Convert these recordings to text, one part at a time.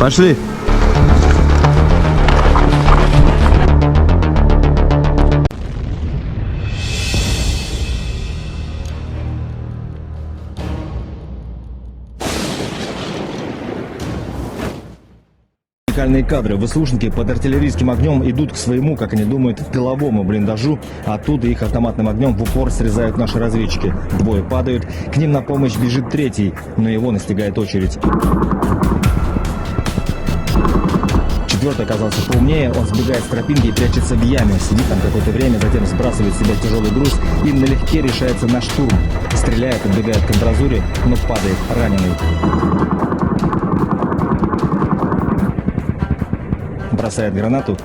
Пошли. Уникальные кадры. ВСУшники под артиллерийским огнем идут к своему, как они думают, тыловому блиндажу. Оттуда их автоматным огнем в упор срезают наши разведчики. Двое падают. К ним на помощь бежит третий, но его настигает очередь. Четвертый оказался поумнее. Он сбегает с тропинки и прячется в яме. Сидит там какое-то время, затем сбрасывает с себя тяжелый груз и налегке решается на штурм. Стреляет, отбегает к амбразуре, но падает раненый. Бросает гранату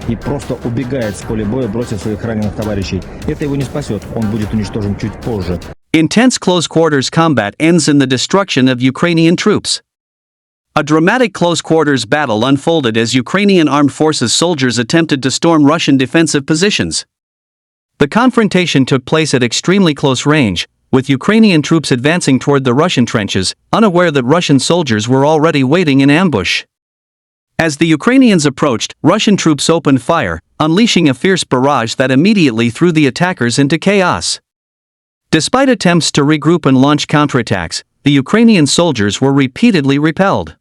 и просто убегает с поля боя, бросив своих раненых товарищей. Это его не спасет, он будет уничтожен чуть позже. Intense close-quarters combat ends in the destruction of Ukrainian troops. A dramatic close-quarters battle unfolded as Ukrainian armed forces soldiers attempted to storm Russian defensive positions. The confrontation took place at extremely close range, with Ukrainian troops advancing toward the Russian trenches, unaware that Russian soldiers were already waiting in ambush. As the Ukrainians approached, Russian troops opened fire, unleashing a fierce barrage that immediately threw the attackers into chaos. Despite attempts to regroup and launch counterattacks, the Ukrainian soldiers were repeatedly repelled.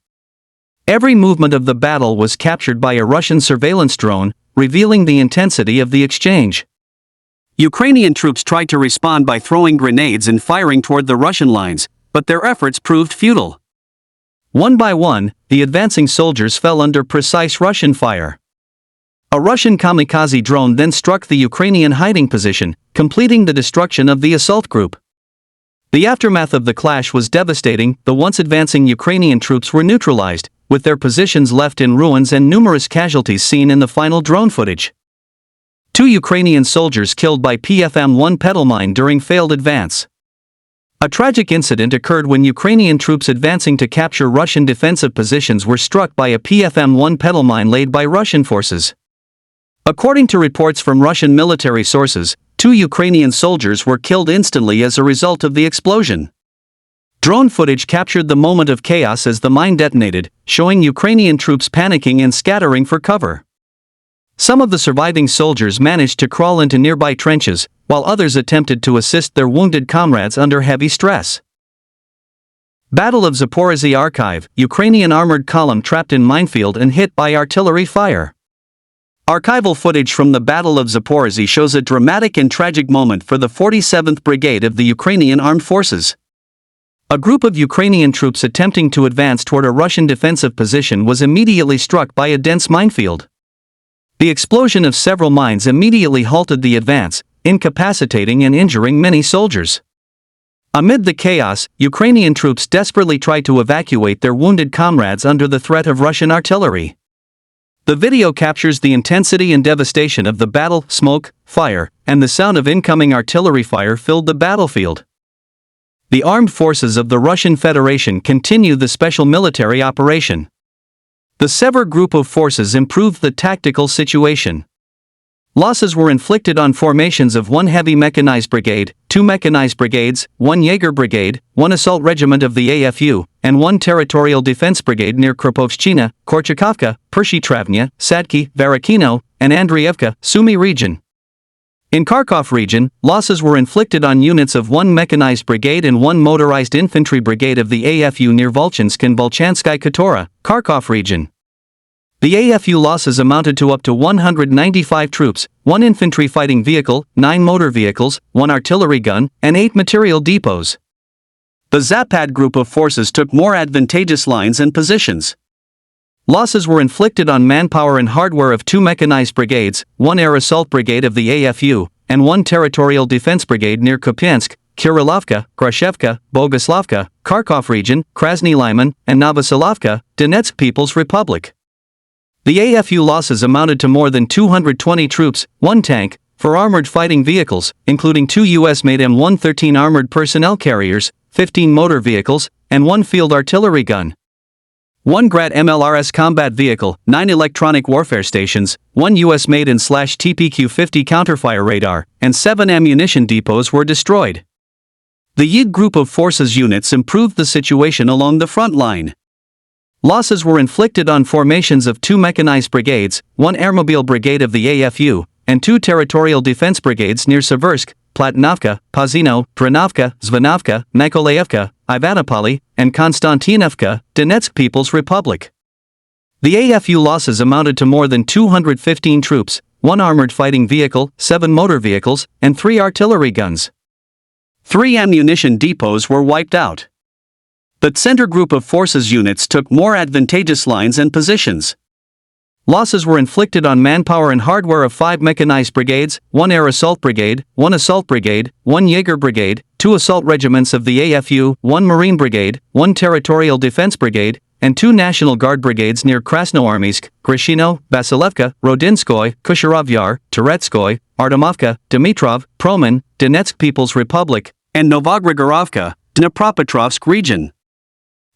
Every movement of the battle was captured by a Russian surveillance drone, revealing the intensity of the exchange. Ukrainian troops tried to respond by throwing grenades and firing toward the Russian lines, but their efforts proved futile. One by one, the advancing soldiers fell under precise Russian fire. A Russian kamikaze drone then struck the Ukrainian hiding position, completing the destruction of the assault group. The aftermath of the clash was devastating. The once advancing Ukrainian troops were neutralized, with their positions left in ruins and numerous casualties seen in the final drone footage. 2 Ukrainian soldiers killed by PFM-1 pedal mine during failed advance. A tragic incident occurred when Ukrainian troops advancing to capture Russian defensive positions were struck by a PFM-1 pedal mine laid by Russian forces. According to reports from Russian military sources, 2 Ukrainian soldiers were killed instantly as a result of the explosion. Drone footage captured the moment of chaos as the mine detonated, showing Ukrainian troops panicking and scattering for cover. Some of the surviving soldiers managed to crawl into nearby trenches, while others attempted to assist their wounded comrades under heavy stress. Battle of Zaporizhzhia Archive, Ukrainian armored column trapped in minefield and hit by artillery fire. Archival footage from the Battle of Zaporizhzhia shows a dramatic and tragic moment for the 47th Brigade of the Ukrainian Armed Forces. A group of Ukrainian troops attempting to advance toward a Russian defensive position was immediately struck by a dense minefield. The explosion of several mines immediately halted the advance, incapacitating and injuring many soldiers. Amid the chaos, Ukrainian troops desperately tried to evacuate their wounded comrades under the threat of Russian artillery. The video captures the intensity and devastation of the battle. Smoke, fire, and the sound of incoming artillery fire filled the battlefield. The armed forces of the Russian Federation continue the special military operation. The Sever group of forces improved the tactical situation. Losses were inflicted on formations of 1 heavy mechanized brigade, 2 mechanized brigades, 1 Jaeger brigade, 1 assault regiment of the AFU, and 1 territorial defense brigade near Kropovshchina, Korchakovka, Pershitravnya, Sadki, Varakino, and Andrievka, Sumy region. In Kharkov region, losses were inflicted on units of 1 mechanized brigade and 1 motorized infantry brigade of the AFU near Volchansk and Volchansky Katora, Kharkov region. The AFU losses amounted to up to 195 troops, 1 infantry fighting vehicle, 9 motor vehicles, 1 artillery gun, and 8 material depots. The Zapad group of forces took more advantageous lines and positions. Losses were inflicted on manpower and hardware of 2 mechanized brigades, 1 air assault brigade of the AFU, and 1 territorial defense brigade near Kupiansk, Kirilovka, Grashevka, Bogoslavka, Kharkov region, Krasny Lyman, and Novosilovka, Donetsk People's Republic. The AFU losses amounted to more than 220 troops, 1 tank, 4 armored fighting vehicles, including 2 US-made M113 armored personnel carriers, 15 motor vehicles, and 1 field artillery gun. 1 Grad MLRS combat vehicle, 9 electronic warfare stations, 1 US-made and /TPQ-50 counterfire radar, and 7 ammunition depots were destroyed. The YIG group of forces units improved the situation along the front line. Losses were inflicted on formations of 2 mechanized brigades, 1 airmobile brigade of the AFU, and 2 territorial defense brigades near Seversk, Platonovka, Pazino, Dranovka, Zvanovka, Nikolaevka, Ivanopoli, and Konstantinovka, Donetsk People's Republic. The AFU losses amounted to more than 215 troops, 1 armored fighting vehicle, 7 motor vehicles, and 3 artillery guns. 3 ammunition depots were wiped out. The center group of forces units took more advantageous lines and positions. Losses were inflicted on manpower and hardware of 5 mechanized brigades, 1 air assault brigade, 1 assault brigade, 1 Jaeger brigade, 2 assault regiments of the AFU, 1 marine brigade, 1 territorial defense brigade, and 2 National Guard brigades near Krasnoarmeysk, Grishino, Vasilevka, Rodinskoy, Kusharov Yar, Teretskoy, Artemovka, Dimitrov, Proman, Donetsk People's Republic, and Novogrigorovka, Dnipropetrovsk region.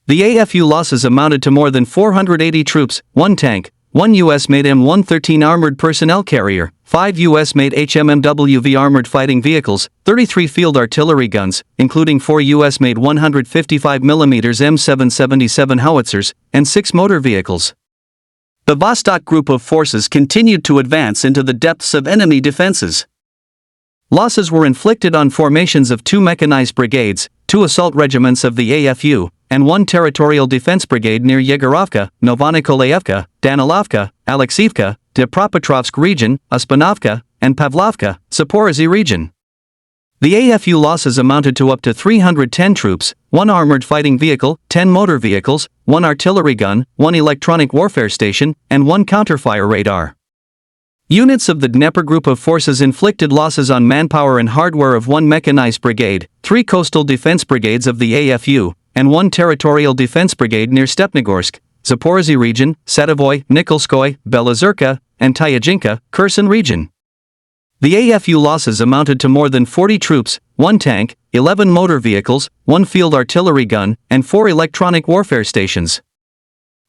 The AFU losses amounted to more than 480 troops, 1 tank, 1 US-made M113 armored personnel carrier, 5 US-made HMMWV armored fighting vehicles, 33 field artillery guns, including 4 US-made 155mm M777 howitzers, and 6 motor vehicles. The Vostok group of forces continued to advance into the depths of enemy defenses. Losses were inflicted on formations of 2 mechanized brigades, 2 assault regiments of the AFU, and 1 territorial defense brigade near Yegorovka, Novonikolaevka, Danilovka, Alexievka, Dnipropetrovsk region, Uspanovka, and Pavlovka, Zaporozhye region. The AFU losses amounted to up to 310 troops, 1 armored fighting vehicle, 10 motor vehicles, 1 artillery gun, 1 electronic warfare station, and 1 counterfire radar. Units of the Dnieper group of forces inflicted losses on manpower and hardware of 1 mechanized brigade, 3 coastal defense brigades of the AFU, and 1 territorial defense brigade near Stepnogorsk, Zaporozhye region, Satovoy, Nikolskoy, Belozerka, and Tyajinka, Kherson region. The AFU losses amounted to more than 40 troops, 1 tank, 11 motor vehicles, 1 field artillery gun, and 4 electronic warfare stations.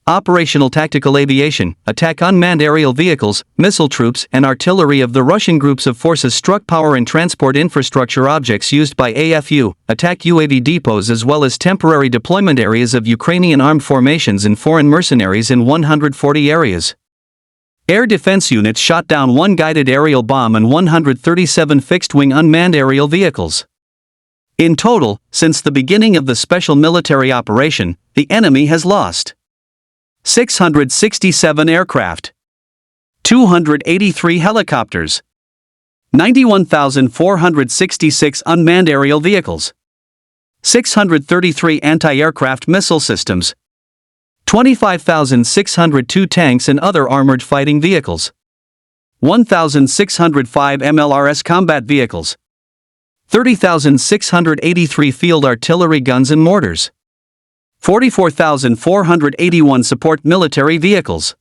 Operational tactical aviation, attack unmanned aerial vehicles, missile troops and artillery of the Russian groups of forces struck power and transport infrastructure objects used by AFU, attack UAV depots as well as temporary deployment areas of Ukrainian armed formations and foreign mercenaries in 140 areas. Air defense units shot down 1 guided aerial bomb and 137 fixed-wing unmanned aerial vehicles. In total, since the beginning of the special military operation, the enemy has lost 667 aircraft, 283 helicopters, 91,466 unmanned aerial vehicles, 633 anti-aircraft missile systems, 25,602 tanks and other armored fighting vehicles, 1,605 MLRS combat vehicles, 30,683 field artillery guns and mortars, 44,481 support military vehicles.